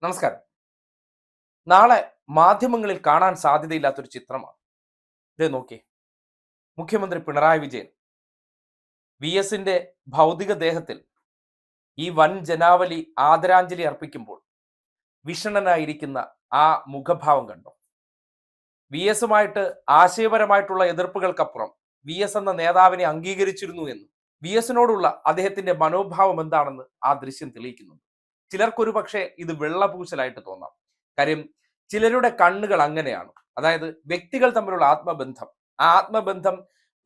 നമസ്കാരം. നാളെ മാധ്യമങ്ങളിൽ കാണാൻ സാധ്യതയില്ലാത്തൊരു ചിത്രമാണ്. ദേ നോക്കിയേ. മുഖ്യമന്ത്രി പിണറായി വിജയൻ വി.എസിന്റെ ഭൗതിക ദേഹത്തിൽ ഈ വൻ ജനാവലി ആദരാഞ്ജലി അർപ്പിക്കുമ്പോൾ വിഷണ്ണനായിരിക്കുന്ന ആ മുഖഭാവം കണ്ടോ? വി.എസുമായിട്ട് ആശയപരമായിട്ടുള്ള എതിർപ്പുകൾക്കപ്പുറം വി.എസ് എന്ന നേതാവിനെ അംഗീകരിച്ചിരുന്നു എന്നും വി.എസിനോടുള്ള അദ്ദേഹത്തിന്റെ മനോഭാവം എന്താണെന്ന് ആ ദൃശ്യം തെളിയിക്കുന്നുണ്ട്. ചിലർക്കൊരു പക്ഷേ ഇത് വെള്ളപൂശലായിട്ട് തോന്നാം. കാര്യം ചിലരുടെ കണ്ണുകൾ അങ്ങനെയാണ്. അതായത് വ്യക്തികൾ തമ്മിലുള്ള ആത്മബന്ധം, ആ ആത്മബന്ധം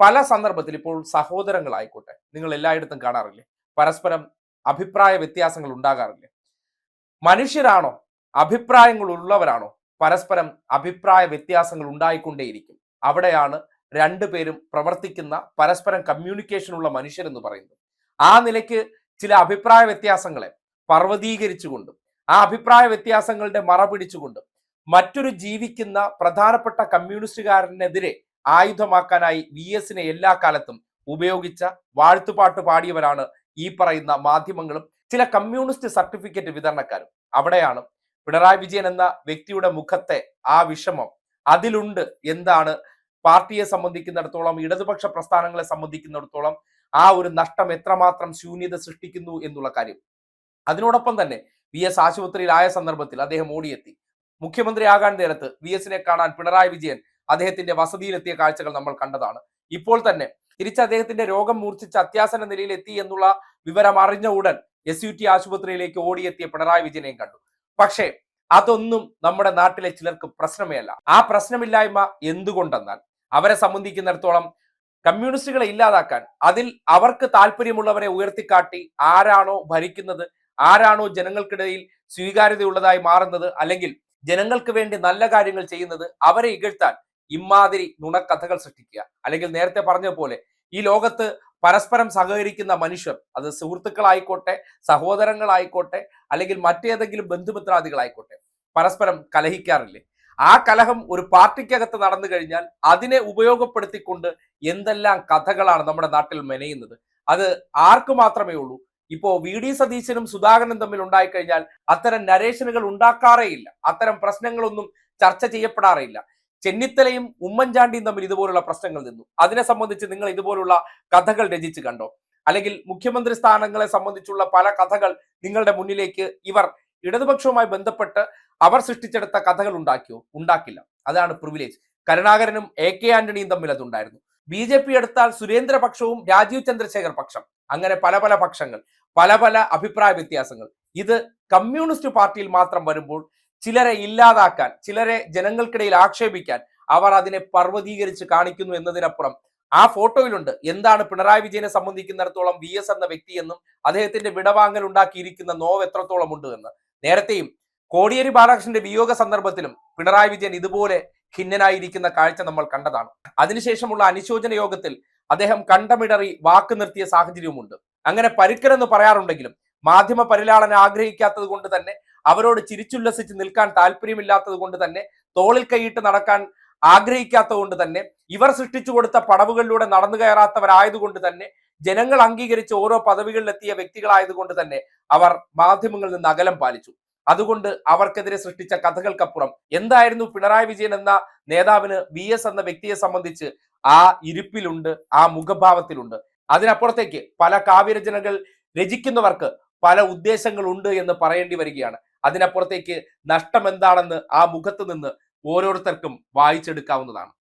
പല സന്ദർഭത്തിൽ, ഇപ്പോൾ സഹോദരങ്ങളായിക്കോട്ടെ, നിങ്ങൾ എല്ലായിടത്തും കാണാറില്ലേ, പരസ്പരം അഭിപ്രായ വ്യത്യാസങ്ങൾ ഉണ്ടാകാറില്ലേ? മനുഷ്യരാണോ, അഭിപ്രായങ്ങൾ ഉള്ളവരാണോ, പരസ്പരം അഭിപ്രായ വ്യത്യാസങ്ങൾ ഉണ്ടായിക്കൊണ്ടേയിരിക്കും. അവിടെയാണ് രണ്ടുപേരും പ്രവർത്തിക്കുന്ന, പരസ്പരം കമ്മ്യൂണിക്കേഷൻ ഉള്ള മനുഷ്യരെന്ന് പറയുന്നത്. ആ നിലയ്ക്ക് ചില അഭിപ്രായ വ്യത്യാസങ്ങളെ പർവ്വതീകരിച്ചുകൊണ്ടും ആ അഭിപ്രായ വ്യത്യാസങ്ങളുടെ മറ പിടിച്ചുകൊണ്ടും മറ്റൊരു ജീവിക്കുന്ന പ്രധാനപ്പെട്ട കമ്മ്യൂണിസ്റ്റുകാരനെതിരെ ആയുധമാക്കാനായി വി.എസിനെ എല്ലാ കാലത്തും ഉപയോഗിച്ച, വാഴ്ത്തുപാട്ട് പാടിയവരാണ് ഈ പറയുന്ന മാധ്യമങ്ങളും ചില കമ്മ്യൂണിസ്റ്റ് സർട്ടിഫിക്കറ്റ് വിതരണക്കാരും. അവിടെയാണ് പിണറായി വിജയൻ എന്ന വ്യക്തിയുടെ മുഖത്തെ ആ വിഷമം അതിലുണ്ട്. എന്താണ് പാർട്ടിയെ സംബന്ധിക്കുന്നിടത്തോളം, ഇടതുപക്ഷ പ്രസ്ഥാനങ്ങളെ സംബന്ധിക്കുന്നിടത്തോളം ആ ഒരു നഷ്ടം എത്രമാത്രം ശൂന്യത സൃഷ്ടിക്കുന്നു എന്നുള്ള കാര്യം. അതിനോടൊപ്പം തന്നെ വി.എസ് ആശുപത്രിയിലായ സന്ദർഭത്തിൽ അദ്ദേഹം ഓടിയെത്തി. മുഖ്യമന്ത്രിയാകാൻ നേരത്ത് വി.എസിനെ കാണാൻ പിണറായി വിജയൻ അദ്ദേഹത്തിന്റെ വസതിയിലെത്തിയ കാഴ്ചകൾ നമ്മൾ കണ്ടതാണ്. ഇപ്പോൾ തന്നെ തിരിച്ച് അദ്ദേഹത്തിന്റെ രോഗം മൂർച്ഛിച്ച അത്യാസന്ന നിലയിൽ എത്തി എന്നുള്ള വിവരം അറിഞ്ഞ ഉടൻ SUT ആശുപത്രിയിലേക്ക് ഓടിയെത്തിയ പിണറായി വിജയനെയും കണ്ടു. പക്ഷേ അതൊന്നും നമ്മുടെ നാട്ടിലെ ചിലർക്ക് പ്രശ്നമേ അല്ല. ആ പ്രശ്നമില്ലായ്മ എന്തുകൊണ്ടെന്നാൽ, അവരെ സംബന്ധിക്കുന്നിടത്തോളം കമ്മ്യൂണിസ്റ്റുകളെ ഇല്ലാതാക്കാൻ, അതിൽ അവർക്ക് താല്പര്യമുള്ളവരെ ഉയർത്തിക്കാട്ടി ആരാണോ ഭരിക്കുന്നത്, ആരാണോ ജനങ്ങൾക്കിടയിൽ സ്വീകാര്യതയുള്ളതായി മാറുന്നത്, അല്ലെങ്കിൽ ജനങ്ങൾക്ക് വേണ്ടി നല്ല കാര്യങ്ങൾ ചെയ്യുന്നത്, അവരെ ഇകഴ്ത്താൻ ഇമാതിരി നുണക്കഥകൾ സൃഷ്ടിക്കുക. അല്ലെങ്കിൽ നേരത്തെ പറഞ്ഞ പോലെ ഈ ലോകത്ത് പരസ്പരം സഹകരിക്കുന്ന മനുഷ്യർ, അത് സുഹൃത്തുക്കളായിക്കോട്ടെ, സഹോദരങ്ങളായിക്കോട്ടെ, അല്ലെങ്കിൽ മറ്റേതെങ്കിലും ബന്ധുമിത്രാദികളായിക്കോട്ടെ, പരസ്പരം കലഹിക്കാറില്ലേ? ആ കലഹം ഒരു പാർട്ടിക്കകത്ത് നടന്നു കഴിഞ്ഞാൽ അതിനെ ഉപയോഗപ്പെടുത്തിക്കൊണ്ട് എന്തെല്ലാം കഥകളാണ് നമ്മുടെ നാട്ടിൽ മെനയുന്നത്. അത് ആർക്ക് മാത്രമേ ഉള്ളൂ? ഇപ്പോ വി.ഡി. സതീശനും സുധാകരനും തമ്മിൽ ഉണ്ടായിക്കഴിഞ്ഞാൽ അത്തരം നരേഷനുകൾ ഉണ്ടാക്കാറേയില്ല. അത്തരം പ്രശ്നങ്ങളൊന്നും ചർച്ച ചെയ്യപ്പെടാറില്ല. ചെന്നിത്തലയും ഉമ്മൻചാണ്ടിയും തമ്മിൽ ഇതുപോലുള്ള പ്രശ്നങ്ങൾ നിന്നു. അതിനെ സംബന്ധിച്ച് നിങ്ങൾ ഇതുപോലുള്ള കഥകൾ രചിച്ച് കണ്ടോ? അല്ലെങ്കിൽ മുഖ്യമന്ത്രി സ്ഥാനങ്ങളെ സംബന്ധിച്ചുള്ള പല കഥകൾ നിങ്ങളുടെ മുന്നിലേക്ക് ഇവർ ഇടതുപക്ഷവുമായി ബന്ധപ്പെട്ട് അവർ സൃഷ്ടിച്ചെടുത്ത കഥകൾ ഉണ്ടാക്കിയോ? ഉണ്ടാക്കില്ല. അതാണ് പ്രിവിലേജ്. കരുണാകരനും AK ആന്റണിയും തമ്മിൽ അതുണ്ടായിരുന്നു. BJP എടുത്താൽ സുരേന്ദ്രപക്ഷവും രാജീവ് ചന്ദ്രശേഖർ പക്ഷം, അങ്ങനെ പല പല പക്ഷങ്ങൾ, പല പല അഭിപ്രായ വ്യത്യാസങ്ങൾ. ഇത് കമ്മ്യൂണിസ്റ്റ് പാർട്ടിയിൽ മാത്രം വരുമ്പോൾ ചിലരെ ഇല്ലാതാക്കാൻ, ചിലരെ ജനങ്ങൾക്കിടയിൽ ആക്ഷേപിക്കാൻ അവർ അതിനെ പർവ്വതീകരിച്ച് കാണിക്കുന്നു എന്നതിനപ്പുറം ആ ഫോട്ടോയിലുണ്ട് എന്താണ് പിണറായി വിജയനെ സംബന്ധിക്കുന്നിടത്തോളം വി.എസ് എന്ന വ്യക്തിയെന്നും അദ്ദേഹത്തിന്റെ വിടവാങ്ങൽ ഉണ്ടാക്കിയിരിക്കുന്ന നോവ് എത്രത്തോളം ഉണ്ട് എന്ന്. നേരത്തെയും കോടിയേരി ബാലകൃഷ്ണന്റെ വിയോഗ സന്ദർഭത്തിലും പിണറായി വിജയൻ ഇതുപോലെ ഖിന്നനായിരിക്കുന്ന കാഴ്ച നമ്മൾ കണ്ടതാണ്. അതിനുശേഷമുള്ള അനുശോചന യോഗത്തിൽ അദ്ദേഹം കണ്ടമിടറി വാക്ക് നിർത്തിയ സാഹചര്യവുമുണ്ട്. അങ്ങനെ പരുക്കരെന്ന് പറയാറുണ്ടെങ്കിലും മാധ്യമ പരിലാളന ആഗ്രഹിക്കാത്തത് കൊണ്ട് തന്നെ, അവരോട് ചിരിച്ചുല്ലസിച്ച് നിൽക്കാൻ താല്പര്യമില്ലാത്തത് കൊണ്ട് തന്നെ, തോളിൽ കൈയിട്ട് നടക്കാൻ ആഗ്രഹിക്കാത്തത് കൊണ്ട് തന്നെ, ഇവർ സൃഷ്ടിച്ചു കൊടുത്ത പടവുകളിലൂടെ നടന്നു കയറാത്തവരായതുകൊണ്ട് തന്നെ, ജനങ്ങൾ അംഗീകരിച്ച് ഓരോ പദവികളിലെത്തിയ വ്യക്തികളായതുകൊണ്ട് തന്നെ അവർ മാധ്യമങ്ങളിൽ നിന്ന് അകലം പാലിച്ചു. അതുകൊണ്ട് അവർക്കെതിരെ സൃഷ്ടിച്ച കഥകൾക്കപ്പുറം എന്തായിരുന്നു പിണറായി വിജയൻ എന്ന നേതാവിന് വി.എസ് എന്ന വ്യക്തിയെ സംബന്ധിച്ച് ആ ഇരിപ്പിലുണ്ട്, ആ മുഖഭാവത്തിലുണ്ട്. അതിനപ്പുറത്തേക്ക് പല കാവ്യരചനകൾ രചിക്കുന്നവർക്ക് പല ഉദ്ദേശങ്ങളുണ്ട് എന്ന് പറയേണ്ടി വരികയാണ്. അതിനപ്പുറത്തേക്ക് നഷ്ടം എന്താണെന്ന് ആ മുഖത്ത് നിന്ന് ഓരോരുത്തർക്കും വായിച്ചെടുക്കാവുന്നതാണ്.